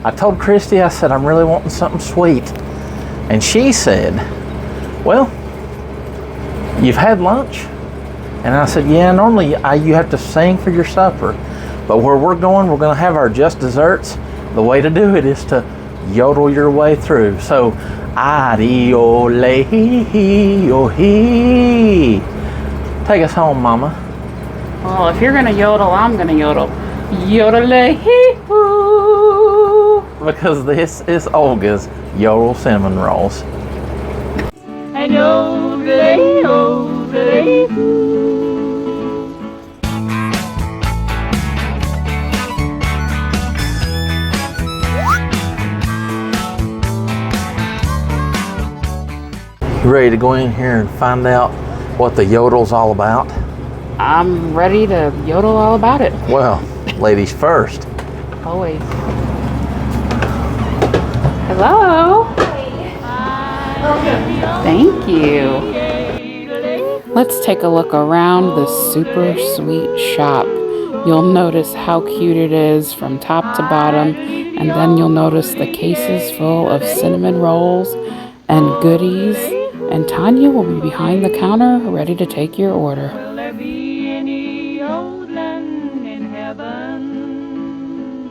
I told Christy, I said, I'm really wanting something sweet. And she said, well, you've had lunch? And I said, yeah, normally you have to sing for your supper. But where we're going to have our just desserts. The way to do it is to yodel your way through. So, adi-o-le-hee-o-hee. Take us home, Mama. Well, if you're going to yodel, I'm going to yodel. Yodel-a-hee-hoo. Because this is Olga's Yodel Cinnamon Rolls. And yodel-a-hee-hoo. You ready to go in here and find out what the yodel's all about? I'm ready to yodel all about it. Well, ladies first. Always. Hello. Thank you. Let's take a look around this super sweet shop. You'll notice how cute it is from top to bottom, and then you'll notice the cases full of cinnamon rolls and goodies. And Tanya will be behind the counter, ready to take your order. Will there be any yodeling in heaven?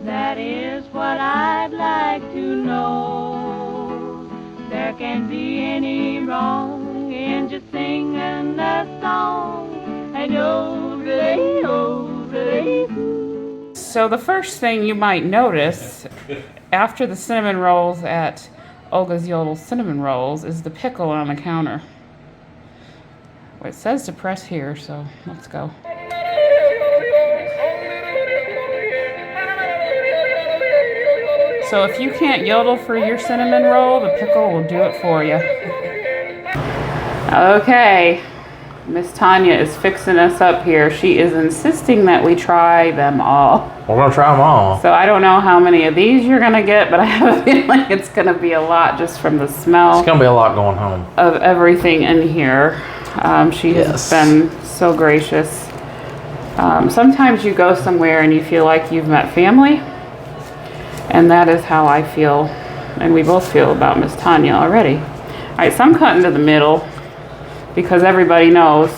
That is what I'd like to know. There can't be any wrong in just singing a song. And yodel-a-hee-hoo. So the first thing you might notice after the cinnamon rolls at Olga's Yodel Cinnamon Rolls is the pickle on the counter. Well, it says to press here, so let's go. So if you can't yodel for your cinnamon roll, the pickle will do it for you. Okay, Miss Tanya is fixing us up here. She is insisting that we try them all. We're gonna try them all. So I don't know how many of these you're gonna get, but I have a feeling it's gonna be a lot just from the smell. It's gonna be a lot going home. Of everything in here. She has been so gracious. Sometimes you go somewhere and you feel like you've met family, and that is how I feel, and we both feel about Miss Tanya already. All right, so I'm cutting to the middle because everybody knows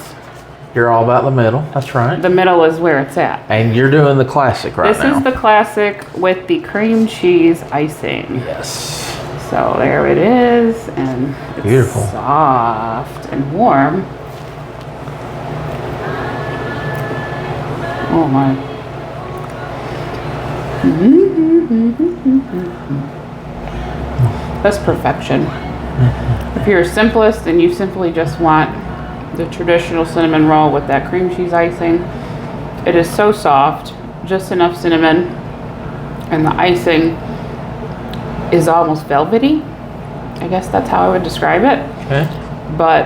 You're all about the middle. That's right. the middle is where it's at. And you're doing the classic right This now. is the classic with the cream cheese icing. Yes. So there it is, and it's Beautiful. soft and warm. Oh my. That's perfection. If you're a simplest and you simply just want the traditional cinnamon roll with that cream cheese icing, it is so soft, just enough cinnamon, and the icing is almost velvety. I guess that's how I would describe it. Okay. But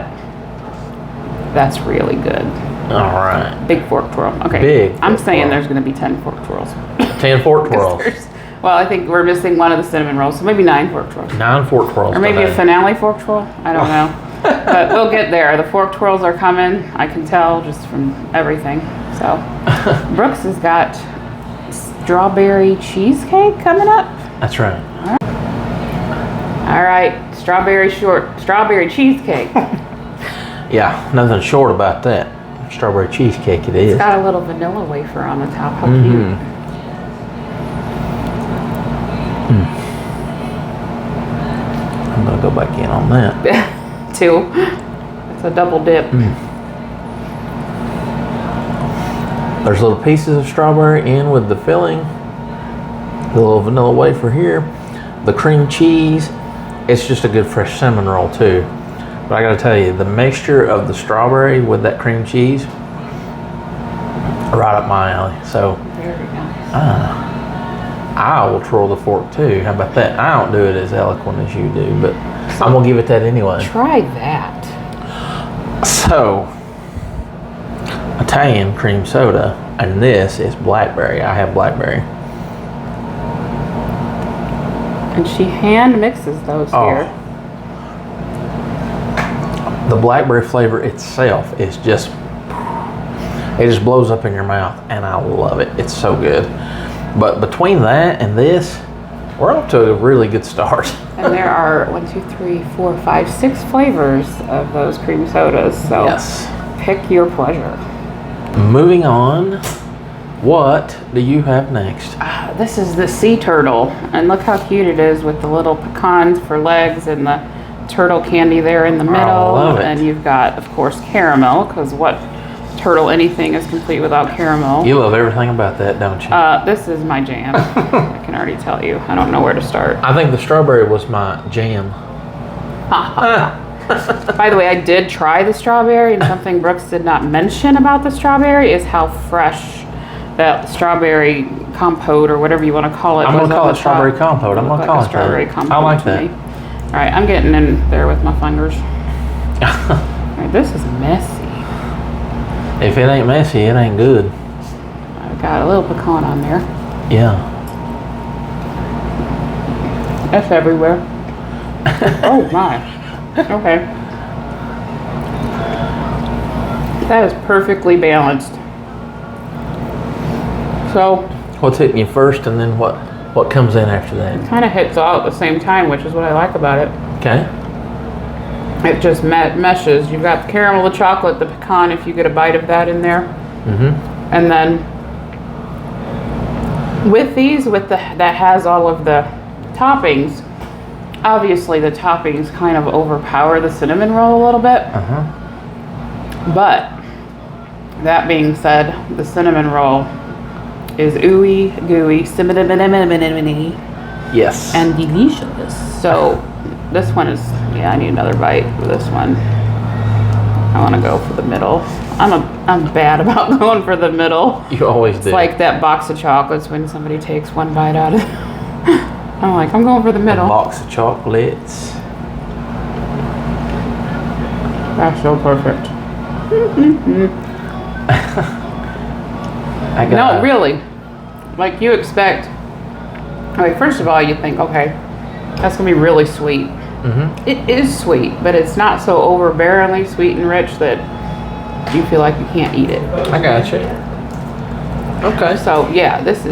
that's really good. All right. Big fork twirl. Okay. Big I'm fork saying twirl. there's going to be 10 fork twirls. 10 fork twirls. Well, I think we're missing one of the cinnamon rolls, so maybe 9 fork twirls. 9 fork twirls. Or maybe today. a finale fork twirl. I don't know. But we'll get there. The fork twirls are coming. I can tell just from everything. So Brooks has got strawberry cheesecake coming up. That's right. All right, strawberry cheesecake. Yeah, nothing short about that. Strawberry cheesecake it is. It's got a little vanilla wafer on the top. How Mm-hmm. cute. I'm gonna go back in on that. 2. It's a double dip. There's little pieces of strawberry in with the filling. The little vanilla wafer here. The cream cheese. It's just a good fresh cinnamon roll too. But I gotta tell you, the mixture of the strawberry with that cream cheese, right up my alley. So Very nice. I will twirl the fork too. How about that? I don't do it as eloquent as you do, but I'm gonna give it that anyway. Try that. So, Italian cream soda, and this is blackberry. I have blackberry. And she hand mixes those here. The blackberry flavor itself is just, it just blows up in your mouth, and I love it. It's so good. But between that and this, We're off to a really good start. And there are 1, 2, 3, 4, 5, 6 flavors of those cream sodas. So Yes. pick your pleasure. Moving on, what do you have next? This is the sea turtle, and look how cute it is with the little pecans for legs and the turtle candy there in the middle. love it. And you've got, of course, caramel, because what turtle anything is complete without caramel. You love everything about that, don't you? This is my jam. I can already tell you. I don't know where to start. I think the strawberry was my jam. By the way, I did try the strawberry, and something Brooks did not mention about the strawberry is how fresh that strawberry compote, or whatever you want to call it. I'm going to was call on it the strawberry top. compote. I'm going to Looked call like it a strawberry that. compote I like to that. me. All right, I'm getting in there with my fingers. All right, this is messy. If it ain't messy, it ain't good. I've got a little pecan on there. Yeah. That's everywhere. Oh my. Okay. That is perfectly balanced. So What's hitting you first, and then what comes in after that? kind of hits all at the same time, which is what I like about it. Okay. It just meshes. You've got the caramel, the chocolate, the pecan, if you get a bite of that in there. Mm-hmm. And then with these, that has all of the toppings, obviously the toppings kind of overpower the cinnamon roll a little bit. Uh-huh. But that being said, the cinnamon roll is ooey gooey, cinnamon Yes. and delicious. So this one is, yeah, I need another bite for this one. I want to go for the middle. I'm bad about going for the middle. You always do. It's like that box of chocolates when somebody takes one bite out of it. I'm like, I'm going for the a middle. box of chocolates. That's so perfect. I got No, really. Like you expect, like first of all, you think, okay, that's gonna be really sweet. Mm-hmm. It is sweet, but it's not so overbearingly sweet and rich that you feel like you can't eat it. I got you. Okay. So yeah, that's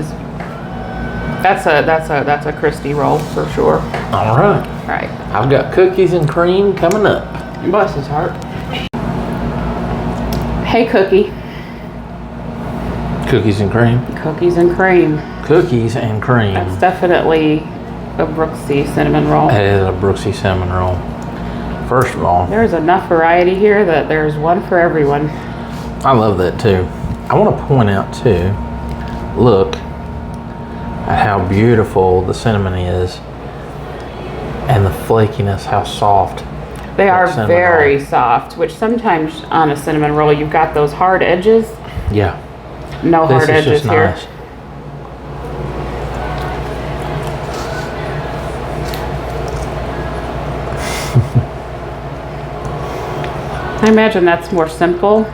a Christy roll for sure. All right. All right, I've got cookies and cream coming up. bless his heart. Hey, Cookie. Cookies and cream. Cookies and cream. Cookies and cream. That's definitely a Brooksy cinnamon roll. That is a Brooksy cinnamon roll. First of all, There's enough variety here that there's one for everyone. I love that too. I want to point out too, look at how beautiful the cinnamon is and the flakiness, how soft. They are cinnamon very roll. soft, which sometimes on a cinnamon roll you've got those hard edges. Yeah. No This hard is edges just here. nice. I imagine that's more simple.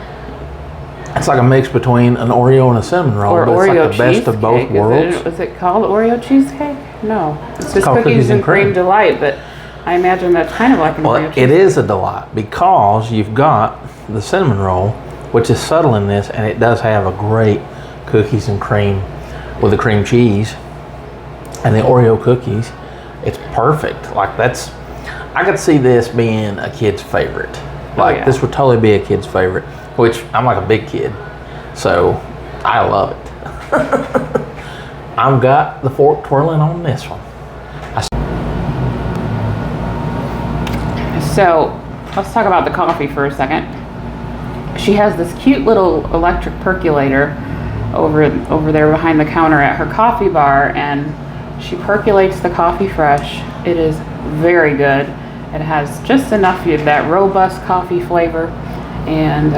It's like a mix between an Oreo and a cinnamon roll, Or but Oreo it's like the best of both cheesecake. worlds. Is it called Oreo cheesecake? No. It's just called cookies and cream delight, but I imagine that's kind of like an Well, Oreo it cheesecake. is a delight because you've got the cinnamon roll, which is subtle in this, and it does have a great cookies and cream with the cream cheese and the Oreo cookies. It's perfect. Like I could see this being a kid's favorite. Like yeah. this would totally be a kid's favorite, which I'm like a big kid, so I love it. I've got the fork twirling on this one. So let's talk about the coffee for a second. She has this cute little electric percolator over there behind the counter at her coffee bar, and she percolates the coffee fresh. It is very good. It has just enough of that robust coffee flavor, and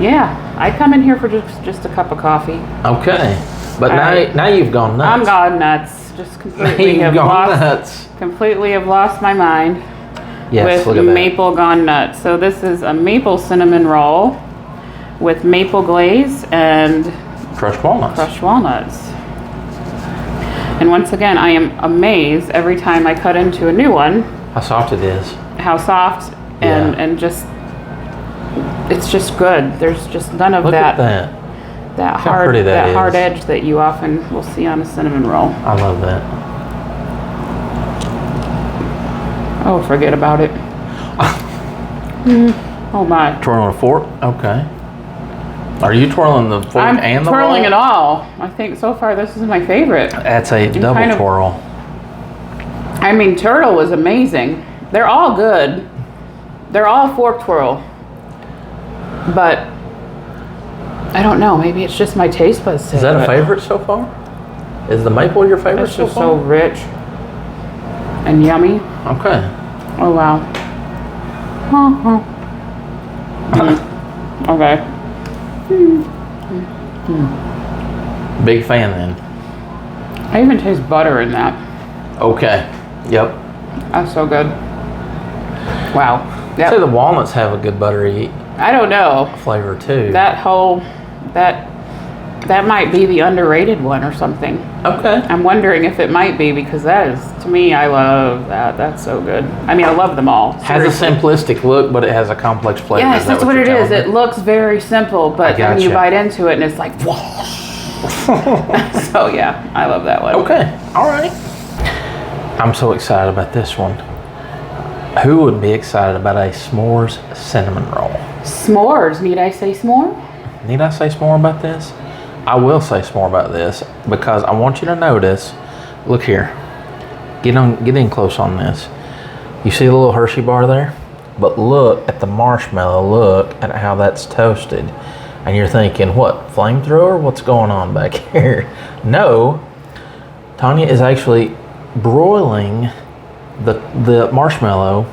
yeah, I come in here for just a cup of coffee. Okay, but right. now you've gone nuts. I'm gone nuts. Just completely You've have gone lost nuts. completely have lost my mind. Yes, With look at that. maple gone nuts. So this is a maple cinnamon roll with maple glaze and Crushed walnuts. crushed walnuts. And once again, I am amazed every time I cut into a new one, How soft it is. how soft and Yeah. and just it's just good. There's just none of Look that at that. How pretty that is. hard edge that you often will see on a cinnamon roll. I love that. Oh, forget about it. Oh my. Twirling a fork? Okay. Are you twirling the fork and the roll? I'm twirling it all. I think so far this is my favorite. That's a double twirl. I mean, turtle was amazing. They're all good. They're all fork twirl. But I don't know. Maybe it's just my taste buds. Is that a favorite so far? Is the maple your favorite so far? It's just so rich and yummy. Okay. Oh wow. Okay. Big fan then. I even taste butter in that. Okay. Yep. That's so good. Wow. I'd say the walnuts have a good buttery I don't know. flavor too. That might be the underrated one or something. Okay. I'm wondering if it might be, because that is, to me, I love that. That's so good. I mean, I love them all. Has a simplistic look, but it has a complex flavor. Yes, that's what it is. It looks very simple, but then you bite into it and it's like, whoa. So yeah, I love that one. Okay. All right. I'm so excited about this one. Who would be excited about a s'mores cinnamon roll? S'mores. Need I say s'more? Need I say s'more about this? I will say s'more about this because I want you to notice. Look here. Get in close on this. You see the little Hershey bar there? But look at the marshmallow. Look at how that's toasted. And you're thinking, what, flamethrower? What's going on back here? No. Tanya is actually broiling the marshmallow,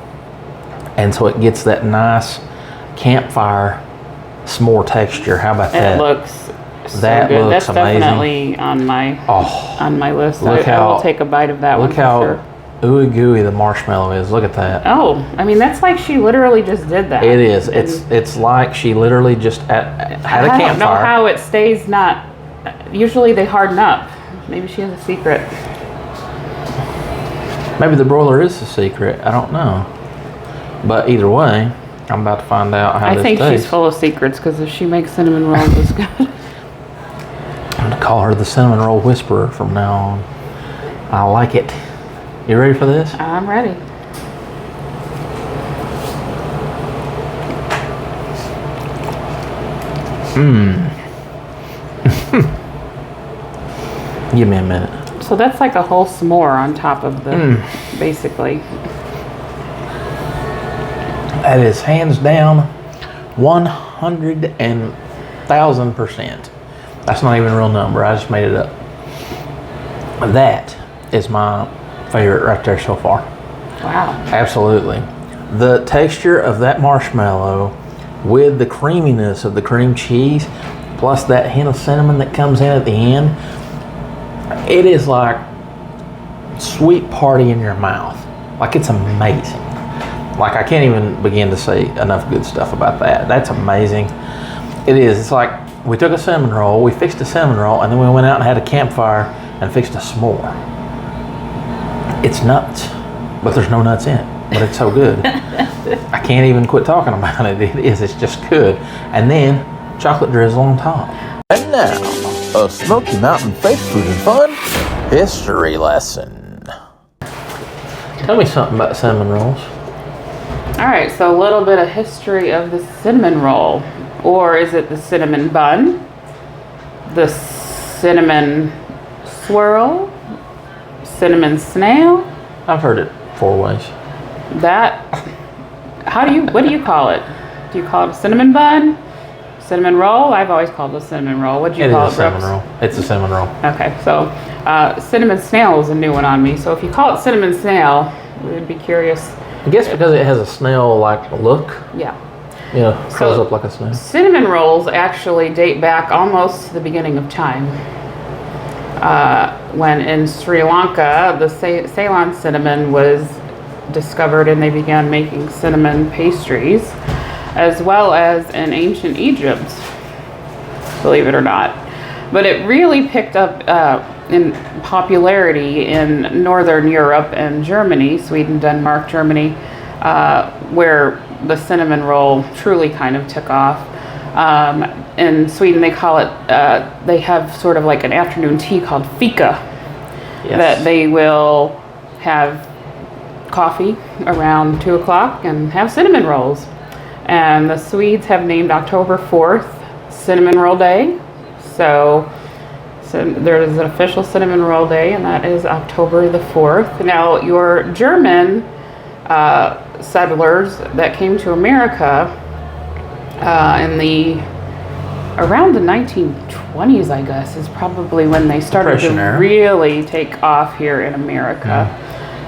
and so it gets that nice campfire s'more texture. How about that? It looks so that good. looks That's amazing. Definitely on my list. I will take a bite of that one. Look how ooey gooey the marshmallow is. Look at that. Oh, I mean, that's like she literally just did that. It is. It's like she literally just had a campfire. I don't know how it stays not. Usually they harden up. Maybe she has a secret. Maybe the broiler is the secret. I don't know. But either way, I'm about to find out how this tastes. I think she's full of secrets, because if she makes cinnamon rolls, it's good. I'm going to call her the cinnamon roll whisperer from now on. I like it. You ready for this? I'm ready. Give me a minute. So that's like a whole s'more on top of the, basically. That is hands down 100,000%. That's not even a real number. I just made it up. That is my favorite right there so far. Wow. Absolutely. The texture of that marshmallow with the creaminess of the cream cheese, plus that hint of cinnamon that comes in at the end, it is like sweet party in your mouth. Like, it's amazing. Like, I can't even begin to say enough good stuff about that. That's amazing. It is. It's like we took a cinnamon roll, we fixed a cinnamon roll, and then we went out and had a campfire and fixed a s'more. It's nuts, but there's no nuts in it. But it's so good. I can't even quit talking about it. It is. It's just good. And then chocolate drizzle on top. And now, a Smoky Mountain Faith Food and Fun history lesson. Tell me something about cinnamon rolls. All right, so a little bit of history of the cinnamon roll. Or is it the cinnamon bun? The cinnamon swirl? Cinnamon snail? I've heard it 4 ways. What do you call it? Do you call it a cinnamon bun? Cinnamon roll? I've always called it a cinnamon roll. What do you call it, Brooks? Cinnamon roll. It's a cinnamon roll. Okay, so cinnamon snail is a new one on me. So if you call it cinnamon snail, we'd be curious. I guess because it has a snail-like look. Yeah. Yeah, curls up like a snail. Cinnamon rolls actually date back almost to the beginning of time. When in Sri Lanka, the Ceylon cinnamon was discovered and they began making cinnamon pastries, as well as in ancient Egypt, believe it or not. But it really picked up in popularity in Northern Europe and Germany, Sweden, Denmark, Germany, where the cinnamon roll truly kind of took off. In Sweden, they call it, they have sort of like an afternoon tea called fika, that they will have coffee around 2 o'clock and have cinnamon rolls. And the Swedes have named October 4th Cinnamon Roll Day. So there is an official Cinnamon Roll Day, and that is October the 4th. Now, your German settlers that came to America around the 1920s, I guess, is probably when they started to really take off here in America.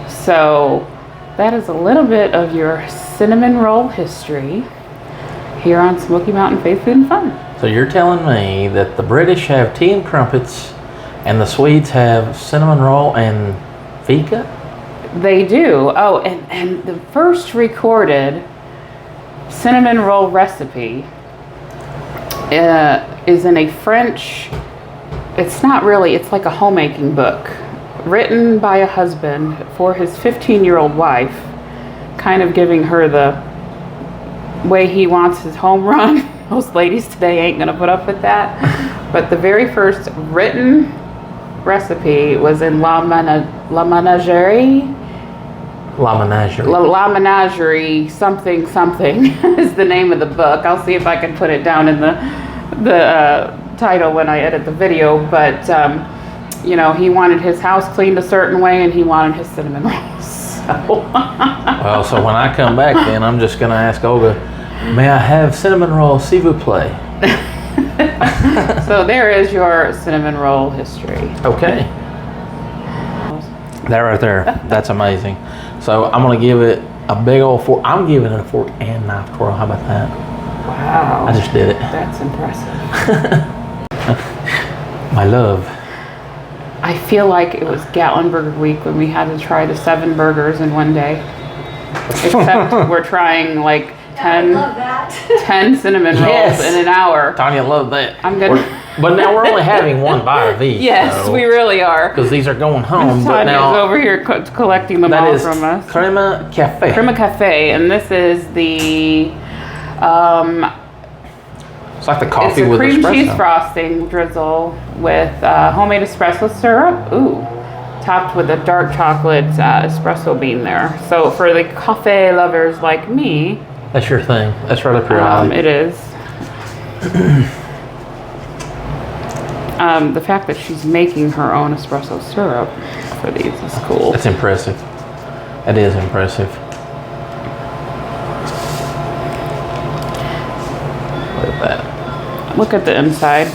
So that is a little bit of your cinnamon roll history here on Smoky Mountain Faith, Food, and Fun. So you're telling me that the British have tea and crumpets and the Swedes have cinnamon roll and fika? They do. Oh, and the first recorded cinnamon roll recipe is in a French, it's not really, it's like a homemaking book written by a husband for his 15-year-old wife, kind of giving her the way he wants his home run. Most ladies today ain't gonna put up with that. But the very first written recipe was in La Menagerie something is the name of the book. I'll see if I can put it down in the title when I edit the video. But you know, he wanted his house cleaned a certain way, and he wanted his cinnamon rolls. So. Well, so when I come back, then I'm just gonna ask Olga, may I have cinnamon roll, s'il vous plaît? So there is your cinnamon roll history. Okay. That right there, that's amazing. So I'm gonna give it a big old fork. I'm giving it a fork and knife twirl. How about that? Wow. I just did it. That's impressive. My love. I feel like it was Gatlinburg week when we had to try the 7 burgers in one day. Except we're trying like 10 cinnamon rolls in an hour. Tanya loved that. I'm good. But now we're only having one bite of these. Yes, we really are. Because these are going home. But Tanya's now over here collecting them all from us. Crema Cafe. Crema Cafe, and this is the it's like the coffee with cream espresso. cheese frosting drizzle with homemade espresso syrup. Ooh, topped with a dark chocolate espresso bean there. So for the coffee lovers like me, that's your thing. That's right up your alley. It is. The fact that she's making her own espresso syrup for these is cool. That's impressive. That is impressive. Look at that. Look at the inside.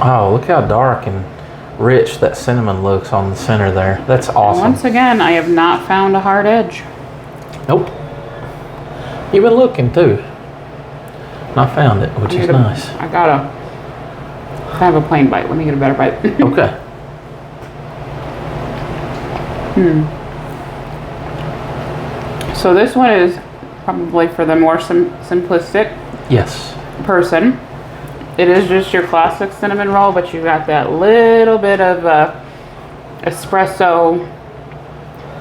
Oh, look how dark and rich that cinnamon looks on the center there. That's awesome. Once again, I have not found a hard edge. Nope. You've been looking too. Not found it, which is nice. I have a plain bite. Let me get a better bite. Okay. So this one is probably for the more simplistic person. It is just your classic cinnamon roll, but you got that little bit of espresso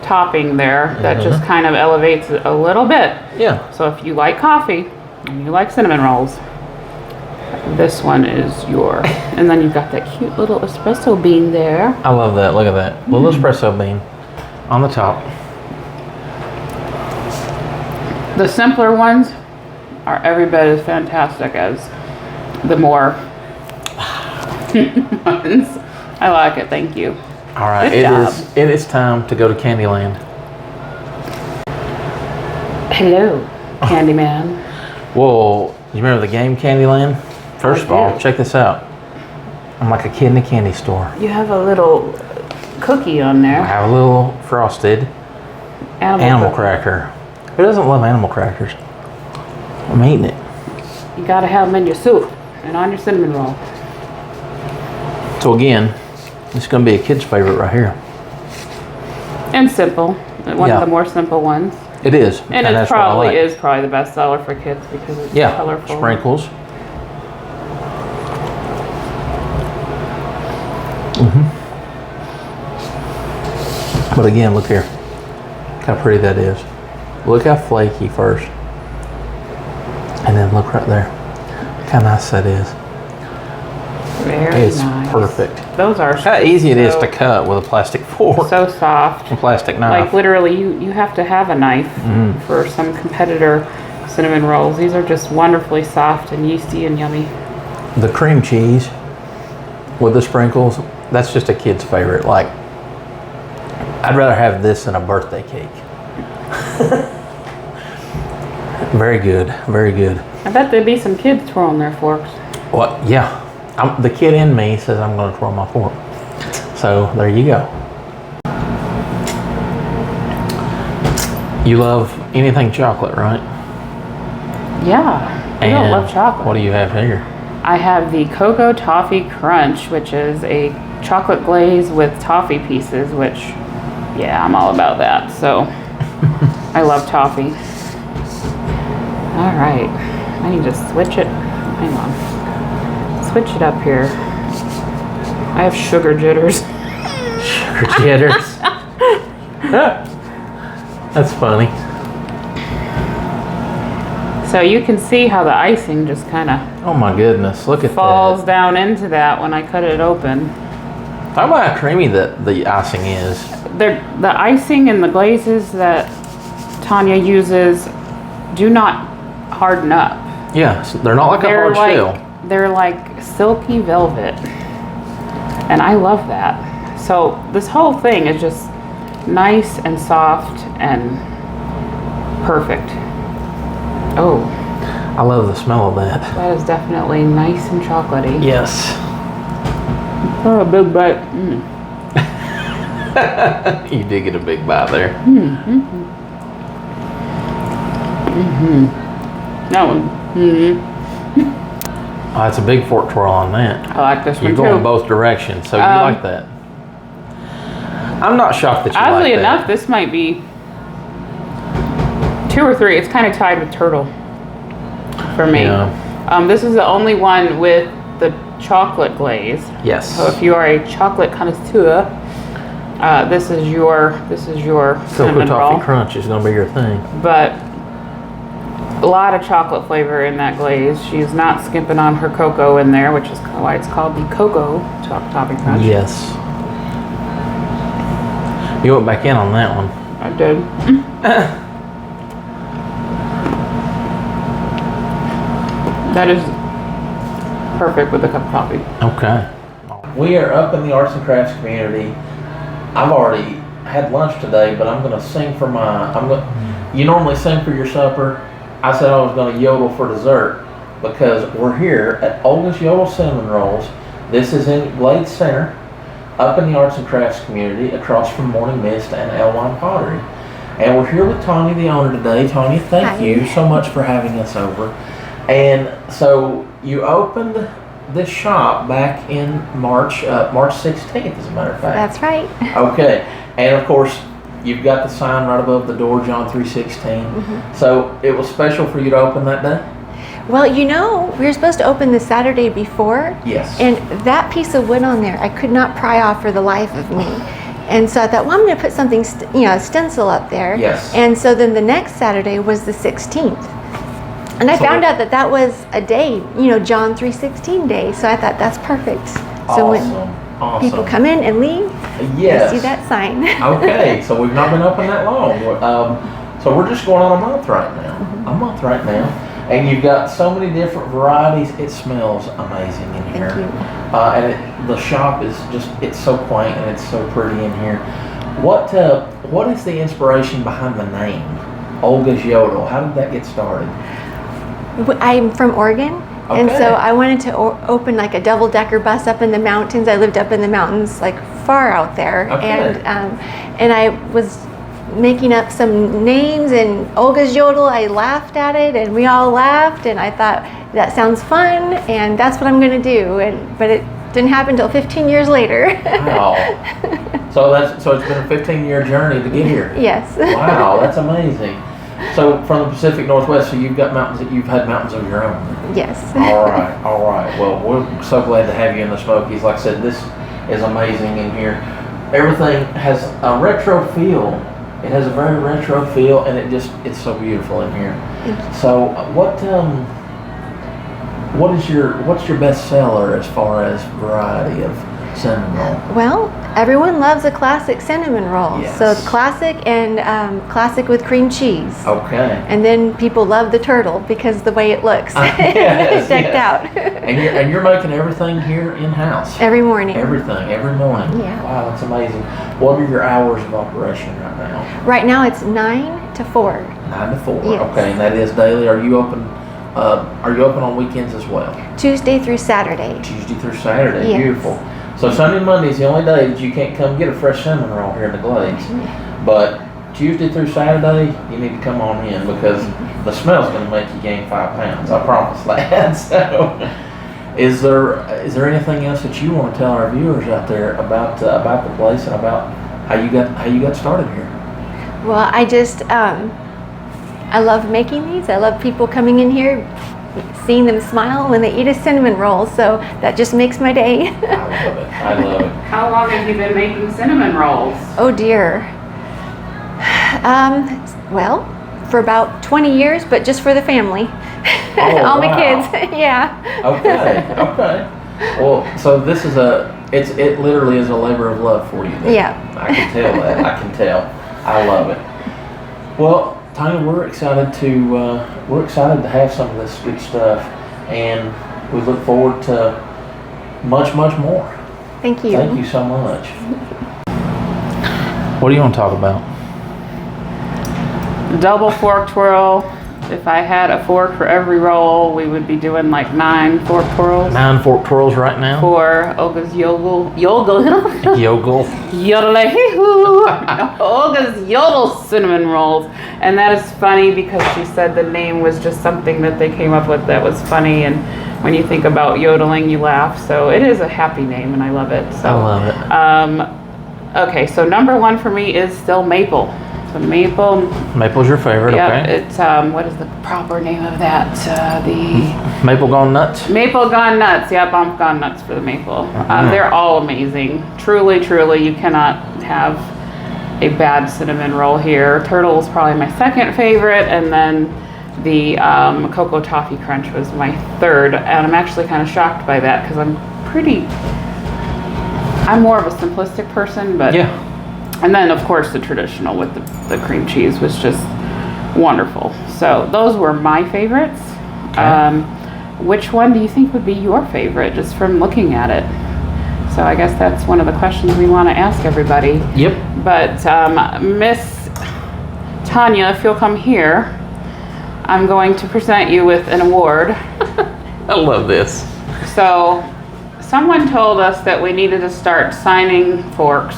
topping there that just kind of elevates it a little bit. Yeah. So if you like coffee and you like cinnamon rolls, this one is your. And then you've got that cute little espresso bean there. I love that. Look at that. Little espresso bean on the top. The simpler ones are every bit as fantastic as the more ones. I like it. Thank you. All right. It is time to go to Candyland. Hello, Candyman. Whoa. You remember the game Candyland? First of all, check this out. I'm like a kid in a candy store. You have a little cookie on there. I have a little frosted animal cracker. Who doesn't love animal crackers? I'm eating it. You gotta have them in your soup and on your cinnamon roll. So again, it's gonna be a kid's favorite right here. And simple. One of the more simple ones. It is. And it probably is the best seller for kids because it's colorful. Sprinkles. But again, look here. Look how pretty that is. Look how flaky first. And then look right there. Look how nice that is. Very It's nice. perfect. Those are how easy it is to cut with a plastic fork. fork. So soft. A plastic knife. Like literally, you have to have a knife for some competitor cinnamon rolls. These are just wonderfully soft and yeasty and yummy. The cream cheese with the sprinkles, that's just a kid's favorite. Like, I'd rather have this than a birthday cake. Very good, very good. I bet there'd be some kids twirling their forks. Well, yeah. The kid in me says I'm going to twirl my fork. So there you go. You love anything chocolate, right? Yeah, I don't love chocolate. What do you have here? I have the Coco Toffee Crunch, which is a chocolate glaze with toffee pieces, which, yeah, I'm all about that. So I love toffee. All right, I need to switch it. Hang on. Switch it up here. I have sugar jitters. Sugar jitters. That's funny. So you can see how the icing just kind of Oh my goodness, look at falls that. down into that when I cut it open. Talk about how creamy the icing is. The icing and the glazes that Tanya uses do not harden up. Yeah, they're not like a hard shell. They're like silky velvet. And I love that. So this whole thing is just nice and soft and perfect. Oh, I love the smell of that. that is definitely nice and chocolatey. Yes. Oh, a big bite. You did get a big bite there. That one. Oh, that's a big fork twirl on that. I like this one You're too. going both directions, so you like that. I'm not shocked that you Oddly like enough, that. this might be 2 or 3. It's kind of tied with turtle for me. Yeah. This is the only one with the chocolate glaze. Yes. So if you are a chocolate connoisseur, this is your Coco cinnamon Toffee roll. Crunch is going to be your thing. But a lot of chocolate flavor in that glaze. She's not skimping on her cocoa in there, which is why it's called the Coco Toffee Crunch. Yes. You went back in on that one. I did. That is perfect with a cup of coffee. Okay. We are up in the arts and crafts community. I've already had lunch today, but I'm going to sing for you normally sing for your supper. I said I was going to yodel for dessert because we're here at Olga Yodel Cinnamon Rolls. This is in Glade Center, up in the arts and crafts community, across from Morning Mist and Elwine Pottery. And we're here with Tanya, the owner, today. Tanya, thank you so much for having us over. And so you opened this shop back in March 16th, as a matter of fact. That's right. Okay. And of course, you've got the sign right above the door, John 3:16. So it was special for you to open that day? Well, you know, we were supposed to open the Saturday before. Yes. And that piece of wood on there, I could not pry off for the life of me. And so I thought, well, I'm going to put something, a stencil up there. Yes. And so then the next Saturday was the 16th. And I found out that was a day, John 3:16 day. So I thought that's perfect. So when people come in and leave, yes. they see that sign. Okay, so we've not been open that long. So we're just going on a month right now. And you've got so many different varieties. It smells amazing in here. Thank you. The shop is it's so quaint and it's so pretty in here. What is the inspiration behind the name, Olga Yodel? How did that get started? I'm from Oregon, and Okay. so I wanted to open like a double-decker bus up in the mountains. I lived up in the mountains, like far out there, Okay. and I was making up some names, and Olga's Yodel, I laughed at it, and we all laughed, and I thought, that sounds fun, and that's what I'm going to do, but it didn't happen until 15 years later. Wow. So it's been a 15-year journey to get here. Yes. Wow, that's amazing. So from the Pacific Northwest, so you've had mountains of your own. Yes. All right. Well, we're so glad to have you in the Smokies. Like I said, this is amazing in here. Everything has a retro feel. It has a very retro feel, and it's so beautiful in here. So what's your best seller as far as variety of cinnamon roll? Well, Everyone loves a classic cinnamon roll. Yes. So classic and classic with cream cheese. Okay. And then people love the turtle because the way it looks. Yes, decked out. And you're making everything here in-house? Every morning. Everything, every morning? Yeah. Wow, that's amazing. What are your hours of operation right now? Right now it's 9 to 4. 9 to 4. Yes. Okay, and that is daily. Are you open on weekends as well? Tuesday through Saturday. Tuesday through Saturday. Yes. Beautiful. So Sunday and Monday is the only day that you can't come get a fresh cinnamon roll here in the Glades. But Tuesday through Saturday, you need to come on in because the smell's going to make you gain 5 pounds. I promise that. So, is there anything else that you want to tell our viewers out there about the place and about how you got started here? Well, I love making these. I love people coming in here, seeing them smile when they eat a cinnamon roll. So that just makes my day. I love it. How long have you been making cinnamon rolls? Oh dear. Well, for about 20 years, but just for the family. Oh, All my wow. kids. Yeah. Okay. Well, so this is it literally is a labor of love for you then. Yeah. I can tell that. I can tell. I love it. Well, Tanya, we're excited to have some of this good stuff, and we look forward to much more. Thank you. Thank you so much. What do you want to talk about? Double fork twirl. If I had a fork for every roll, we would be doing like 9 fork twirls. 9 fork twirls right now. For Olga's Yodel. Yodel. Yodel-hee-hoo. Olga's Yodel cinnamon rolls. And that is funny because she said the name was just something that they came up with that was funny. And when you think about yodeling, you laugh. So it is a happy name and I love it. So, I love it. Okay, so number 1 for me is still maple. So Maple's your favorite, yeah, okay. It's, what is the proper name of that? The Maple Gone Nuts? Maple Gone Nuts. Yep, I'm gone nuts for the maple. They're all amazing. Truly, you cannot have a bad cinnamon roll here. Turtle is probably my second favorite, and then the Coco Toffee Crunch was my third. And I'm actually kind of shocked by that because I'm more of a simplistic person, but Yeah. And then, of course, the traditional with the cream cheese was just wonderful. So those were my favorites. Okay. Which one do you think would be your favorite, just from looking at it? So I guess that's one of the questions we want to ask everybody. Yep. But Miss Tanya, if you'll come here, I'm going to present you with an award. I love this. So someone told us that we needed to start signing forks.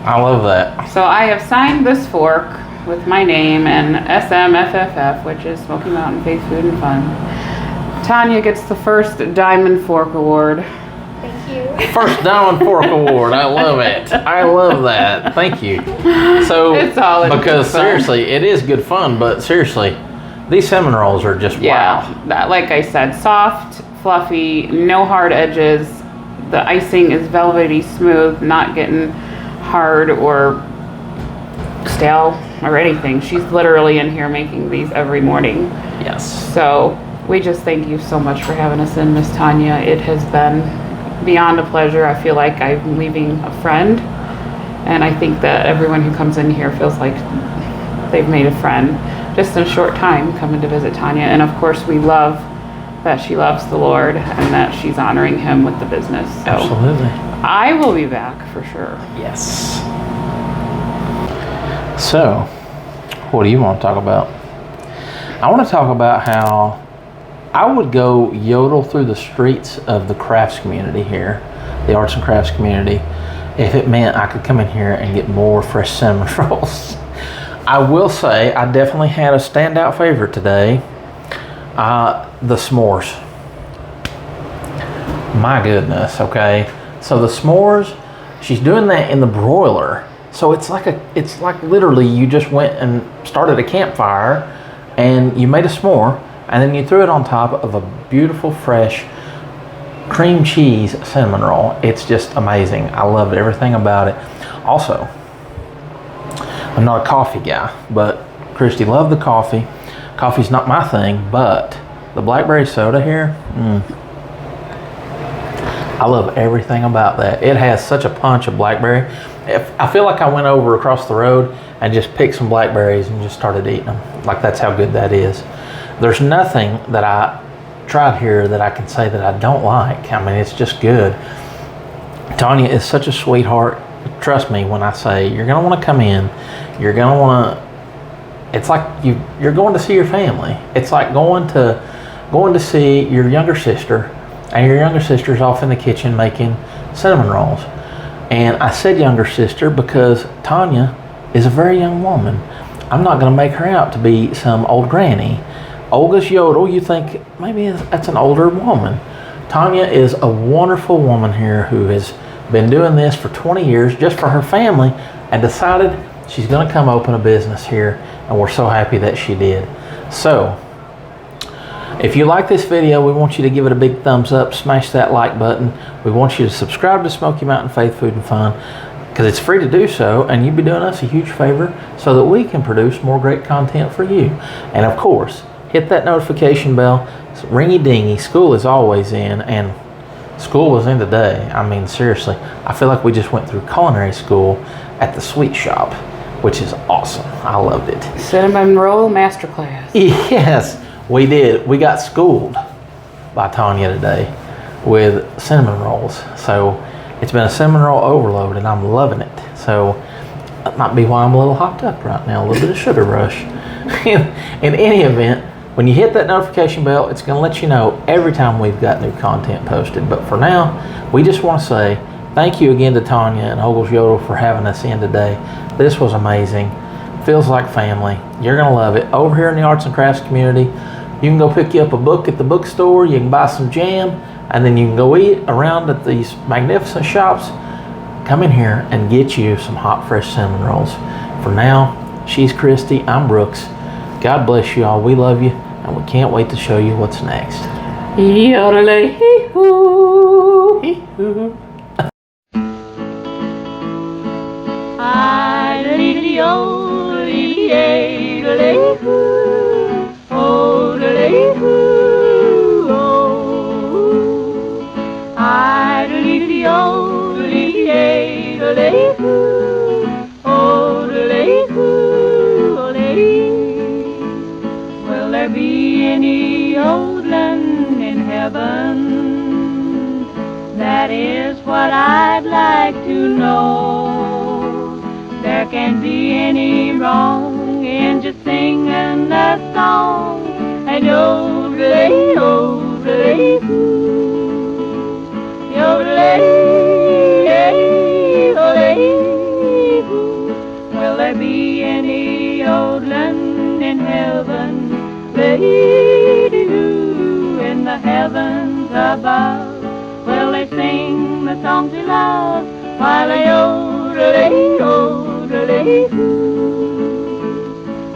I love that. So I have signed this fork with my name and SMFFF, which is Smoky Mountain Faith Food and Fun. Tanya gets the first Diamond Fork Award. Thank you. First Diamond Fork Award. I love it. I love that. Thank you. So, It's all in because good fun. seriously, it is good fun, but seriously, these cinnamon rolls are just wow. That, like I said, soft, fluffy, no hard edges. The icing is velvety smooth, not getting hard or stale or anything. She's literally in here making these every morning. Yes. So we just thank you so much for having us in, Miss Tanya. It has been beyond a pleasure. I feel like I'm leaving a friend, and I think that everyone who comes in here feels like they've made a friend just in a short time coming to visit Tanya. And of course we love that she loves the Lord and that she's honoring him with the business. So Absolutely. I will be back for sure. Yes. So, what do you want to talk about? I want to talk about how I would go yodel through the streets of the crafts community here, the arts and crafts community, if it meant I could come in here and get more fresh cinnamon rolls. I will say I definitely had a standout favorite today, the s'mores. My goodness, okay. So the s'mores, she's doing that in the broiler. So it's like literally you just went and started a campfire and you made a s'more and then you threw it on top of a beautiful fresh cream cheese cinnamon roll. It's just amazing. I love everything about it. Also, I'm not a coffee guy, but Christy loved the coffee. Coffee's not my thing, but the blackberry soda here, I love everything about that. It has such a punch of blackberry. I feel like I went over across the road and just picked some blackberries and just started eating them. Like, that's how good that is. There's nothing that I tried here that I can say that I don't like. I mean, it's just good. Tanya is such a sweetheart. Trust me when I say you're going to want to come in. You're going to want to, it's like you're going to see your family. It's like going to see your younger sister, and your younger sister's off in the kitchen making cinnamon rolls. And I said younger sister because Tanya is a very young woman. I'm not going to make her out to be some old granny. Olga Yodel, you think maybe that's an older woman. Tanya is a wonderful woman here who has been doing this for 20 years just for her family and decided she's going to come open a business here, and we're so happy that she did. So, if you like this video, we want you to give it a big thumbs up, smash that like button. We want you to subscribe to Smoky Mountain Faith Food and Fun because it's free to do so, and you'd be doing us a huge favor so that we can produce more great content for you. And of course, hit that notification bell. It's ringy dingy. School is always in, and school was in today. I mean, seriously, I feel like we just went through culinary school at the sweet shop, which is awesome. I loved it. Cinnamon roll masterclass. Yes, we did. We got schooled by Tanya today with cinnamon rolls. So it's been a cinnamon roll overload, and I'm loving it. So that might be why I'm a little hopped up right now, a little bit of sugar rush. In any event, when you hit that notification bell, it's going to let you know every time we've got new content posted. But for now, we just want to say thank you again to Tanya and Olga Yodel for having us in today. This was amazing. Feels like family. You're going to love it. Over here in the arts and crafts community, you can go pick you up a book at the bookstore. You can buy some jam, and then you can go eat around at these magnificent shops. Come in here and get you some hot, fresh cinnamon rolls. For now, she's Christy. I'm Brooks. God bless you all. We love you, and we can't wait to show you what's next. Yodelay-hee-hoo. Hee-hoo. Will there be any old land in heaven? That is what I'd like to know. There can't be any wrong in just singing a song. And yodelay, yodelay, yodelay, yodelay. Will there be any old land in heaven? Lady-doo, in the heavens above. Will they sing the songs we love while they yodelay, yodelay,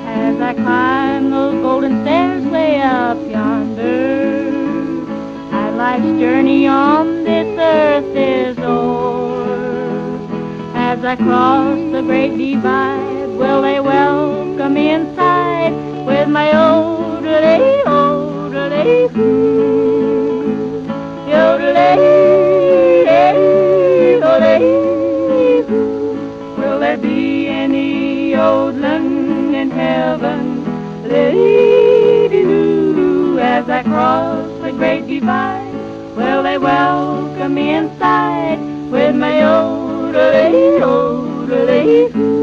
as I climb those golden stairs way up yonder? As life's journey on this earth is o'er, as I cross the great divide, will they welcome me inside with my yodelay, yodelay, yodelay, yodelay. Will there be any old land in heaven? Lady-doo, as I cross the great divide, will they welcome me inside with my yodelay, yodelay?